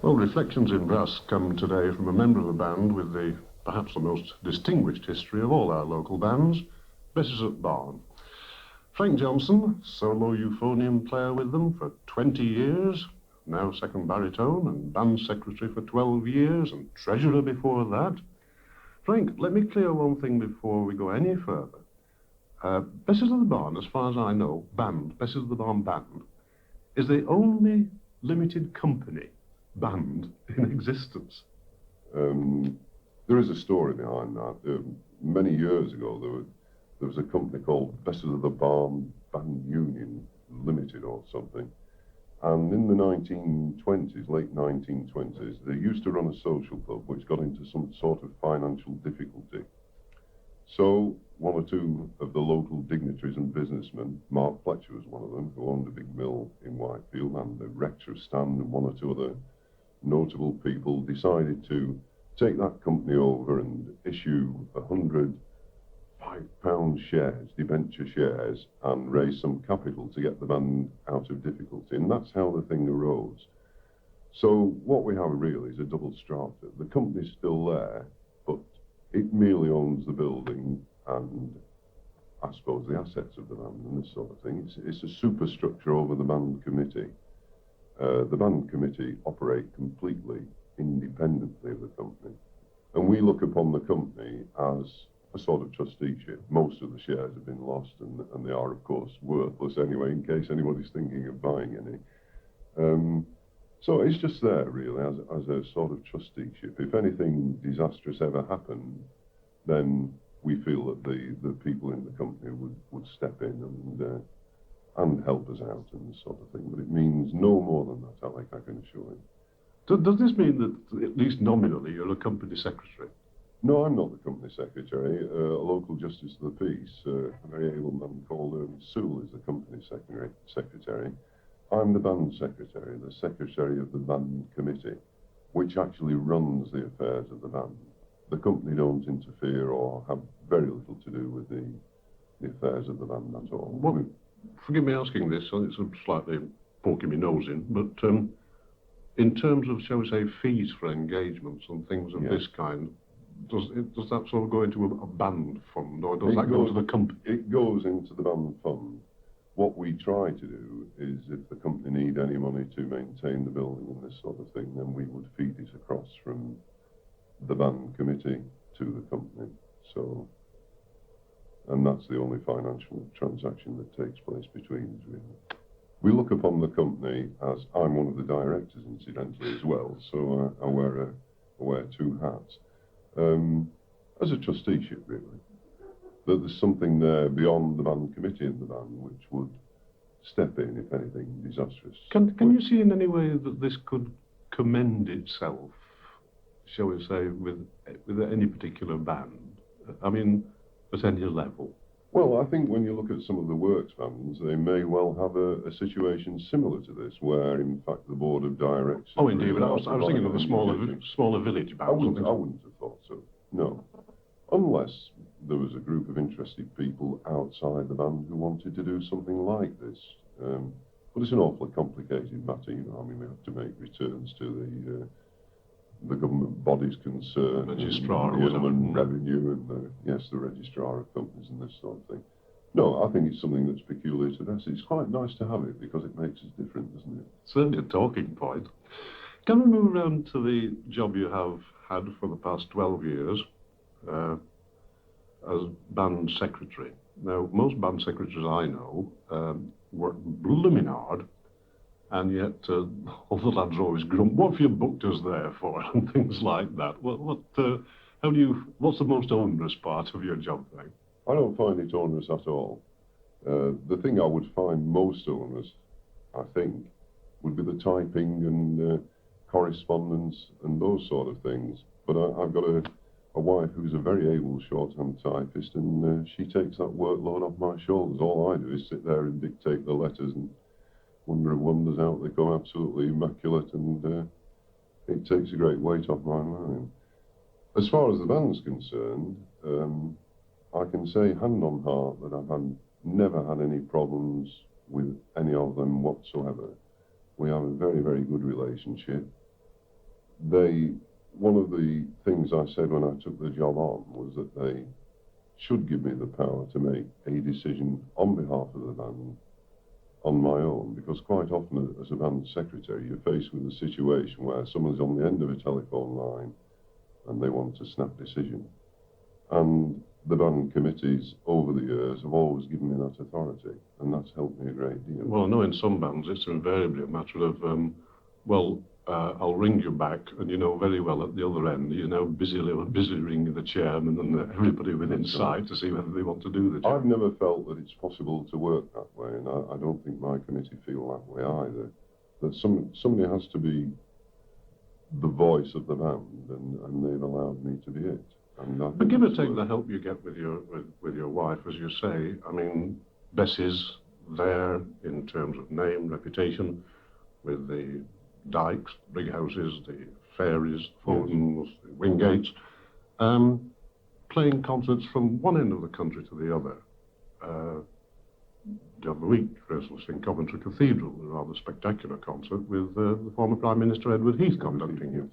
Well, Reflections in Brass come today from a member of the band with perhaps the most distinguished history of all our local bands, Besses at Barn. Frank Johnson, solo euphonium player with them for 20 years, now second baritone and band secretary for 12 years and treasurer before that. Frank, let me clear one thing before we go any further. Besses at the Barn, as far as I know, Besses at the Barn Band, is the only limited company band in existence. There is a story behind that. Many years ago, there was a company called Besses of the Barn Band Union Limited or something. And in the 1920s, late 1920s, they used to run a social club which got into some sort of financial difficulty. So one or two of the local dignitaries and businessmen, Mark Fletcher was one of them, who owned a big mill in Whitefield, and the rector of Stand and one or two other notable people, decided to take that company over and issue 100 £5 shares, debenture shares, and raise some capital to get the band out of difficulty. And that's how the thing arose. So what we have really is a double strata. The company's still there, but it merely owns the building and, I suppose, the assets of the band and this sort of thing. It's a superstructure over the band committee. The band committee operate completely independently of the company. And we look upon the company as a sort of trusteeship. Most of the shares have been lost, and they are, of course, worthless anyway, in case anybody's thinking of buying any. So it's just there, really, as a sort of trusteeship. If anything disastrous ever happened, then we feel that the people in the company would step in and help us out and this sort of thing. But it means no more than that, Alec, I can assure you. Does this mean that, at least nominally, you're a company secretary? No, I'm not the company secretary. A local justice of the peace, a very able man called Sewell, is the company secretary. I'm the band secretary, the secretary of the band committee, which actually runs the affairs of the band. The company don't interfere or have very little to do with the affairs of the band at all. Well, forgive me asking this, and it's slightly poking my nose in, but in terms of, shall we say, fees for engagements and things of this kind, does that sort of go into a band fund, or does that go to the company? It goes into the band fund. What we try to do is, if the company need any money to maintain the building and this sort of thing, then we would feed it across from the band committee to the company. So, and that's the only financial transaction that takes place between us, really. We look upon the company as, I'm one of the directors, incidentally, as well, so I wear two hats. As a trusteeship, really. That there's something there beyond the band committee in the band which would step in if anything disastrous. Can you see in any way that this could commend itself, shall we say, with any particular band? I mean, at any level? Well, I think when you look at some of the works bands, they may well have a situation similar to this, where in fact the board of directors... Oh, indeed, but I was thinking of the smaller village bands. I wouldn't have thought so, no. Unless there was a group of interested people outside the band who wanted to do something like this. But it's an awfully complicated matter, you know. I mean, we have to make returns to the government bodies concerned, registrar, the Inland Revenue, and the registrar of companies and this sort of thing. No, I think it's something that's peculiar to this. It's quite nice to have it because it makes us different, doesn't it? Certainly a talking point. Can we move around to the job you have had for the past 12 years as band secretary? Now, most band secretaries I know work blooming hard, and yet all the lads always grump, what have you booked us there for, and things like that. What's the most onerous part of your job, then? I don't find it onerous at all. The thing I would find most onerous, I think, would be the typing and correspondence and those sort of things. But I've got a wife who's a very able shorthand typist, and she takes that workload off my shoulders. All I do is sit there and dictate the letters, and wonder of wonders out they come absolutely immaculate, and it takes a great weight off my mind. As far as the band's concerned, I can say hand on heart that I've never had any problems with any of them whatsoever. We have a very, very good relationship. one of the things I said when I took the job on was that they should give me the power to make a decision on behalf of the band on my own, because quite often as a band secretary you're faced with a situation where someone's on the end of a telephone line and they want a snap decision. And the band committees over the years have always given me that authority, and that's helped me a great deal. Well, I know in some bands it's invariably a matter of, I'll ring you back, and you know very well at the other end you're now busy ringing the chairman and everybody within sight to see whether they want to do the job. I've never felt that it's possible to work that way, and I don't think my committee feel that way either. That somebody has to be the voice of the band, and they've allowed me to be it. But give or take the help you get with your wife, as you say. I mean, Besses there in terms of name, reputation, with the dykes, big houses, the ferries, Fordens, the Wingates, playing concerts from one end of the country to the other. The other week, for instance, in Coventry Cathedral, a rather spectacular concert with the former Prime Minister Edward Heath conducting you.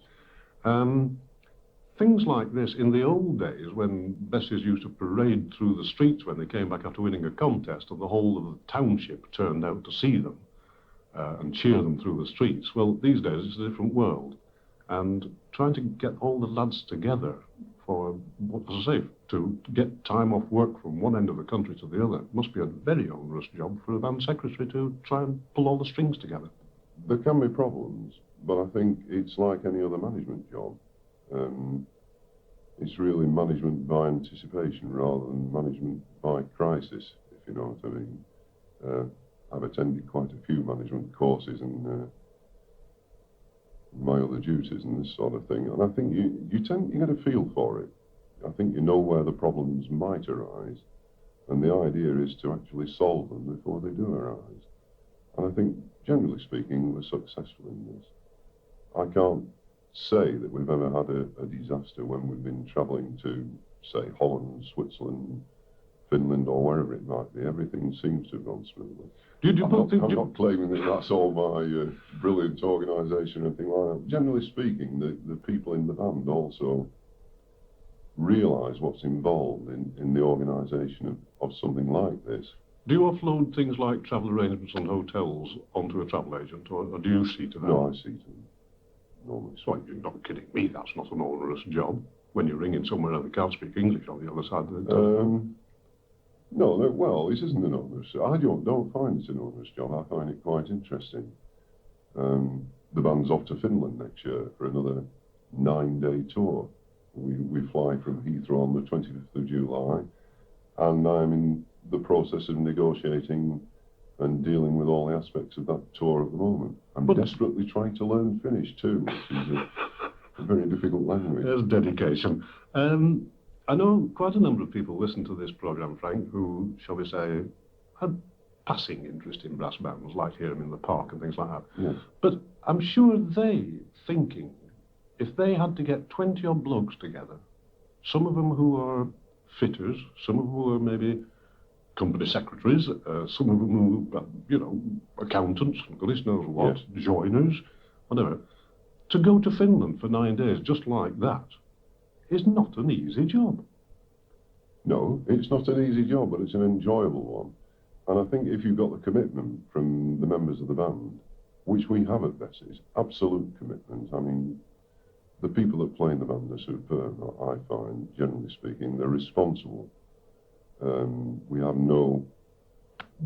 Things like this, in the old days, when Besses used to parade through the streets when they came back after winning a contest, and the whole of the township turned out to see them and cheer them through the streets. Well, these days it's a different world. And trying to get all the lads together for, what was I say, to get time off work from one end of the country to the other must be a very onerous job for a band secretary to try and pull all the strings together. There can be problems, but I think it's like any other management job. It's really management by anticipation rather than management by crisis, if you know what I mean. I've attended quite a few management courses and my other duties and this sort of thing, and I think you get a feel for it. I think you know where the problems might arise, and the idea is to actually solve them before they do arise. And I think, generally speaking, we're successful in this. I can't say that we've ever had a disaster when we've been travelling to, say, Holland, Switzerland, Finland, or wherever it might be. Everything seems to have gone smoothly. I'm not claiming that that's all my brilliant organisation or anything like that. Generally speaking, the people in the band also realise what's involved in the organisation of something like this. Do you offload things like travel arrangements and hotels onto a travel agent, or do you see to them? No, I see to them. Normally. So you're not kidding me, that's not an onerous job when you're ringing somewhere and they can't speak English on the other side of the telephone. No, well, this isn't an onerous. I don't find it an onerous job. I find it quite interesting. The band's off to Finland next year for another 9-day tour. We fly from Heathrow on the 25th of July, and I'm in the process of negotiating and dealing with all the aspects of that tour at the moment. I'm desperately trying to learn Finnish too, which is a very difficult language. There's dedication. I know quite a number of people listen to this programme, Frank, who, shall we say, had passing interest in brass bands, like hear them in the park and things like that. Yes. But I'm sure thinking, if they had to get 20-odd blokes together, some of them who are fitters, some of them who are maybe company secretaries, some of them who, accountants, goodness knows what, yes, joiners, whatever, to go to Finland for 9 days just like that is not an easy job. No, it's not an easy job, but it's an enjoyable one. And I think if you've got the commitment from the members of the band, which we have at Besses, absolute commitment. I mean, the people that play in the band are superb, I find, generally speaking. They're responsible. We have no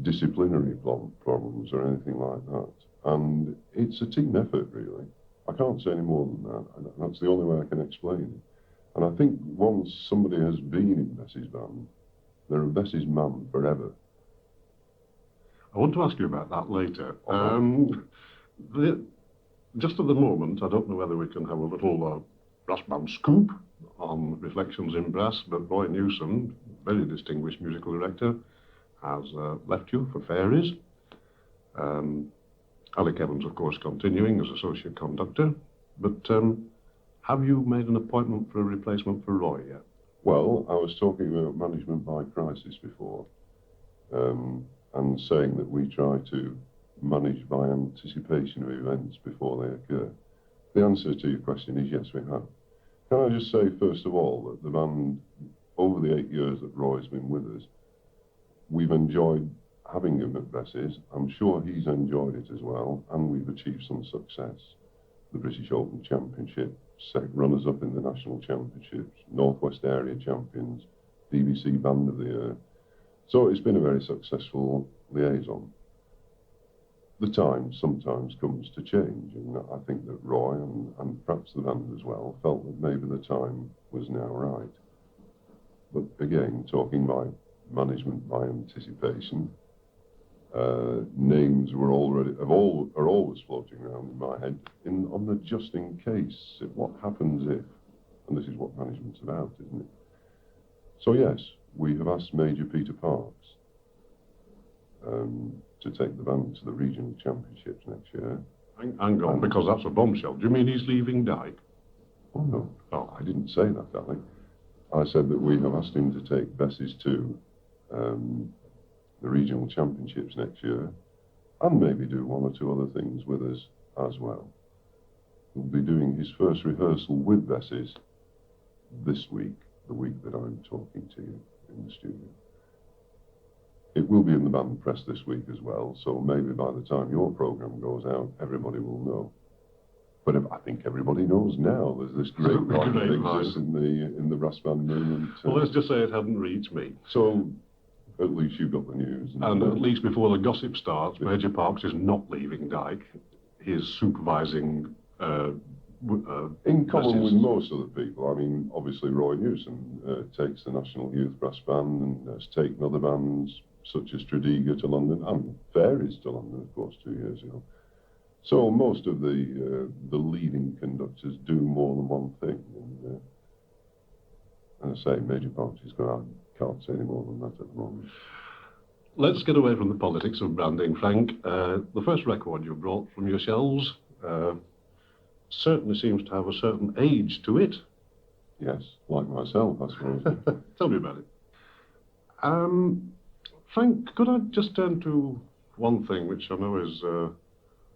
disciplinary problems or anything like that. And it's a team effort, really. I can't say any more than that. That's the only way I can explain it. And I think once somebody has been in Besses' band, they're a Besses' man forever. I want to ask you about that later. Just at the moment, I don't know whether we can have a little brass band scoop on Reflections in Brass, but Roy Newsom, very distinguished musical director, has left you for Fairies. Alec Evans, of course, continuing as associate conductor. But have you made an appointment for a replacement for Roy yet? Well, I was talking about management by crisis before, and saying that we try to manage by anticipation of events before they occur. The answer to your question is yes, we have. Can I just say, first of all, that the band, over the 8 years that Roy's been with us, we've enjoyed having him at Besses. I'm sure he's enjoyed it as well, and we've achieved some success. The British Open Championship, runners-up in the National Championships, Northwest Area Champions, BBC Band of the Year. So it's been a very successful liaison. The time sometimes comes to change, and I think that Roy and perhaps the band as well felt that maybe the time was now right. But again, talking by management, by anticipation, names were are always floating around in my head on the just in case, what happens if, and this is what management's about, isn't it? So yes, we have asked Major Peter Parks to take the band to the regional championships next year. Hang on, because that's a bombshell. Do you mean he's leaving Dyke? Oh no, I didn't say that, darling. I said that we have asked him to take Besses to the regional championships next year, and maybe do one or two other things with us as well. He'll be doing his first rehearsal with Besses this week, the week that I'm talking to you in the studio. It will be in the band press this week as well, so maybe by the time your programme goes out, everybody will know. But I think everybody knows now. There's this great line that exists in the brass band movement. Well, let's just say it hadn't reached me. So at least you've got the news. And at least before the gossip starts, Major Parks is not leaving Dyke. He is supervising. In common with most other people. I mean, obviously Roy Newsom takes the National Youth Brass Band and has taken other bands such as Tredegar to London, and Fairies to London, of course, 2 years ago. So most of the leading conductors do more than one thing. And as I say, Major Parks is going, I can't say any more than that at the moment. Let's get away from the politics of branding, Frank. The first record you brought from your shelves certainly seems to have a certain age to it. Yes, like myself, I suppose. Tell me about it. Frank, could I just turn to one thing which I know is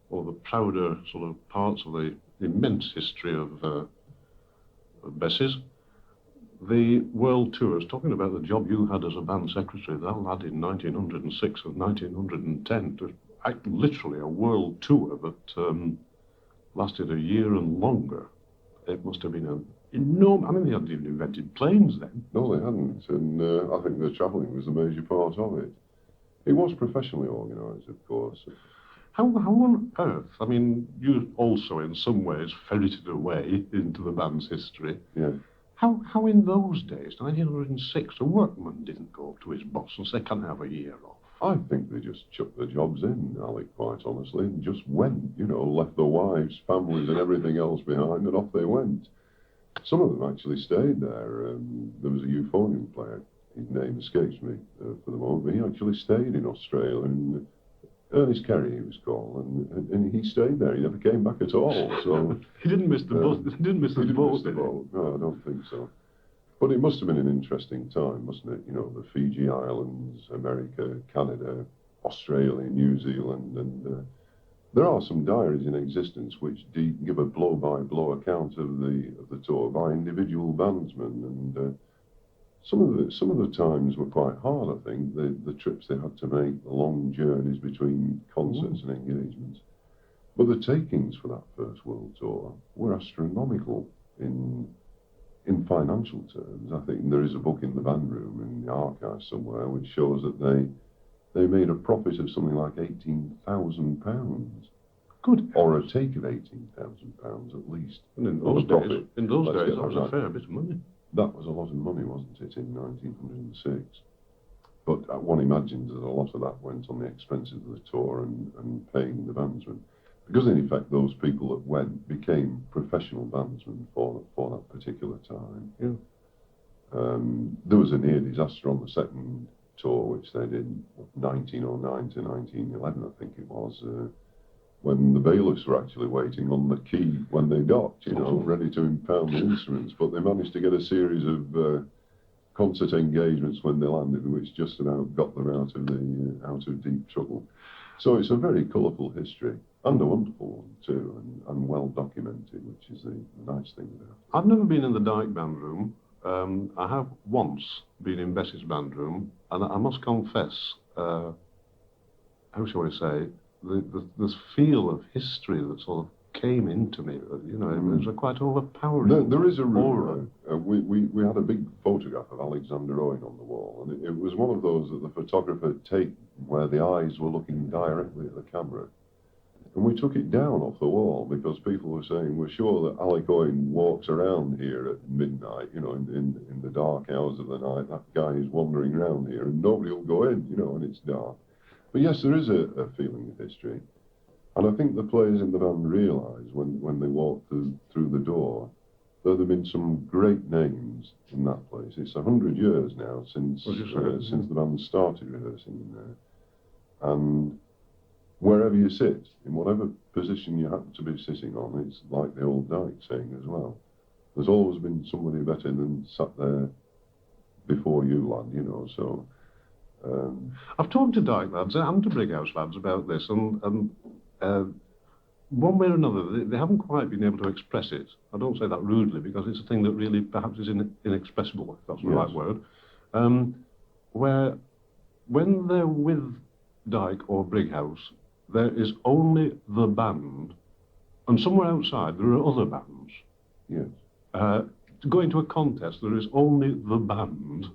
one of the prouder sort of parts of the immense history of Besses. The world tours, talking about the job you had as a band secretary, that lad in 1906 and 1910, to act literally a world tour that lasted a year and longer. It must have been an enormous... I mean, they hadn't even invented planes then. No, they hadn't, and I think the travelling was a major part of it. It was professionally organised, of course. How on earth? I mean, you also, in some ways, ferreted away into the band's history. Yeah. How in those days, 1906, a workman didn't go up to his boss and say, can I have a year off? I think they just chucked their jobs in, Alec, quite honestly, and just went, left their wives, families and everything else behind, and off they went. Some of them actually stayed there. There was a euphonium player, his name escapes me for the moment, but he actually stayed in Australia, and Ernest Kerry he was called, and he stayed there. He never came back at all. So he didn't miss the boat. He didn't miss the boat. No, I don't think so. But it must have been an interesting time, mustn't it? The Fiji Islands, America, Canada, Australia, New Zealand, and there are some diaries in existence which give a blow-by-blow account of the tour by individual bandsmen, and some of the times were quite hard. I think the trips they had to make, the long journeys between concerts and engagements. But the takings for that first world tour were astronomical in financial terms. I think there is a book in the band room in the archive somewhere which shows that they made a profit of something like £18,000. Good. Or a take of £18,000 at least. And in those days, that was a fair bit of money. That was a lot of money, wasn't it, in 1906? But one imagines that a lot of that went on the expenses of the tour and paying the bandsmen. Because in effect, those people that went became professional bandsmen for that particular time. Yeah. There was a near disaster on the second tour, which they did 1909 to 1911, I think it was, when the bailiffs were actually waiting on the quay when they docked, ready to impound the instruments. But they managed to get a series of concert engagements when they landed, which just about got them out of deep trouble. So it's a very colourful history, and a wonderful one too, and well documented, which is the nice thing about it. I've never been in the Dyke band room. I have once been in Besses band room, and I must confess, how shall I say, the feel of history that sort of came into me, you know, it was a quite overpowering. There is a aura. room. We had a big photograph of Alexander Owen on the wall, and it was one of those that the photographer had taken where the eyes were looking directly at the camera. And we took it down off the wall because people were saying, we're sure that Alec Owen walks around here at midnight, you know, in the dark hours of the night. That guy is wandering around here and nobody will go in, you know, and it's dark. But yes, there is a feeling of history. And I think the players in the band realise when they walk through the door that there have been some great names in that place. It's 100 years now since the band started rehearsing in there. And wherever you sit, in whatever position you happen to be sitting on, it's like the old Dyke saying as well. There's always been somebody better than sat there before you, lad, you know, so... I've talked to Dyke lads and to Brighouse lads about this, and one way or another, they haven't quite been able to express it. I don't say that rudely, because it's a thing that really perhaps is inexpressible, if that's the right word. Where, when they're with Dyke or Brighouse, there is only the band, and somewhere outside there are other bands. Yes. To go into a contest, there is only the band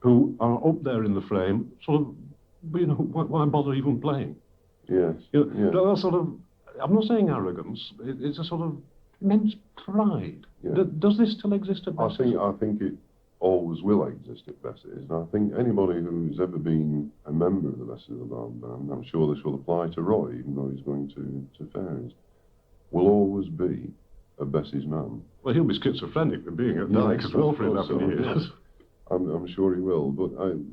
who are up there in the frame, sort of, you know, why bother even playing? Yes. You know, that sort of, I'm not saying arrogance, it's a sort of immense pride. Yeah. Does this still exist at Besses? I think it always will exist at Besses, and I think anybody who's ever been a member of the Besses of the Band, and I'm sure this will apply to Roy, even though he's going to Fairies, will always be a Besses man. Well, he'll be schizophrenic for being at Dyke as well for 11 years. I'm sure he will, but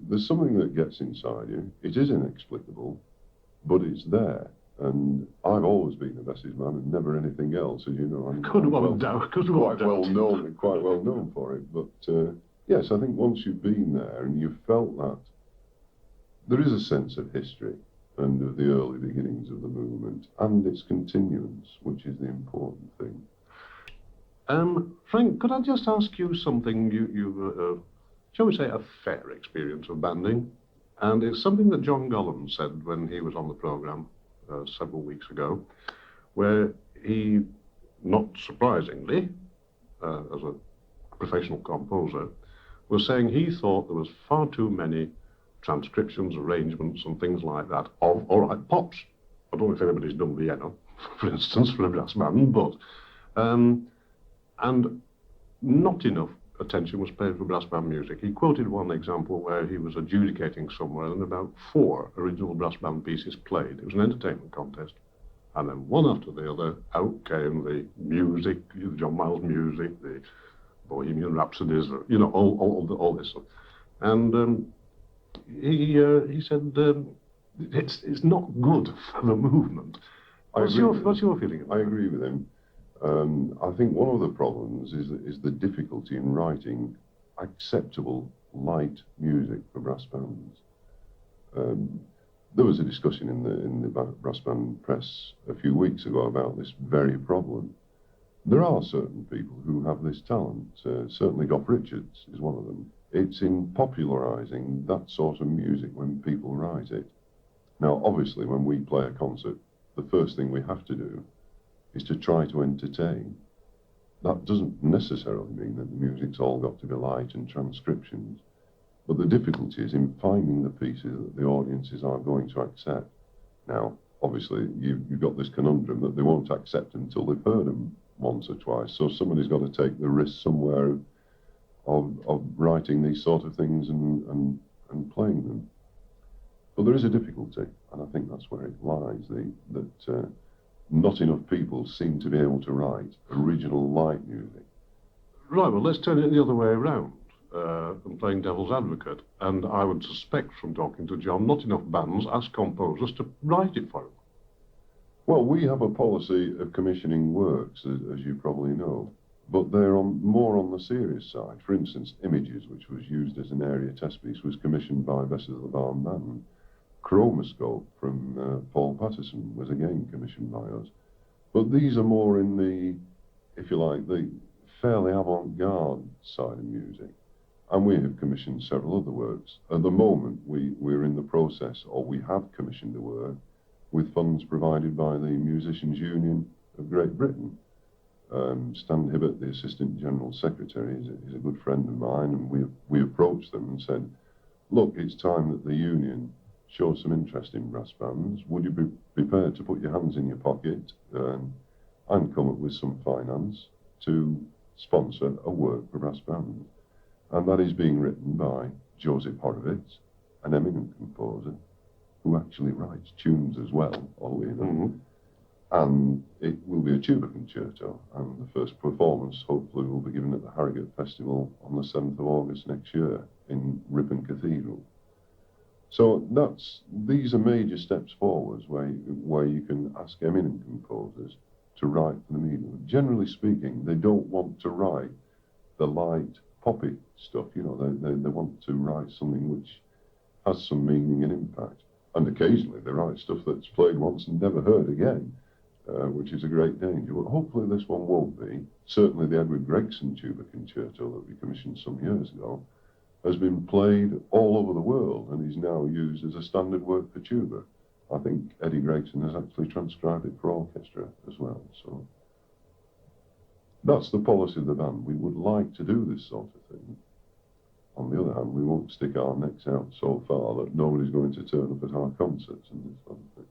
there's something that gets inside you. It is inexplicable, but it's there. And I've always been a Besses man and never anything else, as you know. I'm quite well known for it. But yes, I think once you've been there and you've felt that, there is a sense of history and of the early beginnings of the movement and its continuance, which is the important thing. Frank, could I just ask you something? You've shall we say, a fair experience of banding, and it's something that John Gollan said when he was on the programme several weeks ago, where he, not surprisingly, as a professional composer, was saying he thought there was far too many transcriptions, arrangements and things like that of, all right, pops. I don't know if anybody's done Vienna, for instance, for a brass band, but, and not enough attention was paid for brass band music. He quoted one example where he was adjudicating somewhere and about 4 original brass band pieces played. It was an entertainment contest. And then one after the other, out came the music, the John Miles music, the Bohemian Rhapsodies, you know, all this stuff. And he said, it's not good for the movement. What's your feeling about I agree with him. I think one of the problems is the difficulty in writing acceptable light music for brass bands. There was a discussion in the brass band press a few weeks ago about this very problem. There are certain people who have this talent. Certainly Goff Richards is one of them. It's in popularising that sort of music when people write it. Now, obviously, when we play a concert, the first thing we have to do is to try to entertain. That doesn't necessarily mean that the music's all got to be light and transcriptions, but the difficulty is in finding the pieces that the audiences are going to accept. Now, obviously, you've got this conundrum that they won't accept until they've heard them once or twice, so somebody's got to take the risk somewhere of writing these sort of things and playing them. But there is a difficulty, and I think that's where it lies, that not enough people seem to be able to write original light music. Right, well, let's turn it the other way around, and playing devil's advocate. And I would suspect from talking to John, not enough bands ask composers to write it for them. Well, we have a policy of commissioning works, as you probably know, but they're more on the serious side. For instance, Images, which was used as an area test piece, was commissioned by Besses of the Band. Chromoscope from Paul Patterson was again commissioned by us. But these are more in the, if you like, the fairly avant-garde side of music. And we have commissioned several other works. At the moment, we're in the process, or we have commissioned a work with funds provided by the Musicians' Union of Great Britain. Stan Hibbert, the Assistant General Secretary, is a good friend of mine, and we approached them and said, look, it's time that the union shows some interest in brass bands. Would you be prepared to put your hands in your pocket and come up with some finance to sponsor a work for brass bands? And that is being written by Joseph Horowitz, an eminent composer, who actually writes tunes as well, all we know. Mm-hmm. And it will be a tuba concerto, and the first performance hopefully will be given at the Harrogate Festival on the 7th of August next year in Ripon Cathedral. So these are major steps forwards where you can ask eminent composers to write for the medium. Generally speaking, they don't want to write the light poppy stuff, you know, they want to write something which has some meaning and impact. And occasionally they write stuff that's played once and never heard again, which is a great danger. But hopefully this one won't be. Certainly the Edward Gregson tuba concerto that we commissioned some years ago has been played all over the world and is now used as a standard work for tuba. I think Eddie Gregson has actually transcribed it for orchestra as well. So that's the policy of the band. We would like to do this sort of thing. On the other hand, we won't stick our necks out so far that nobody's going to turn up at our concerts and this sort of thing.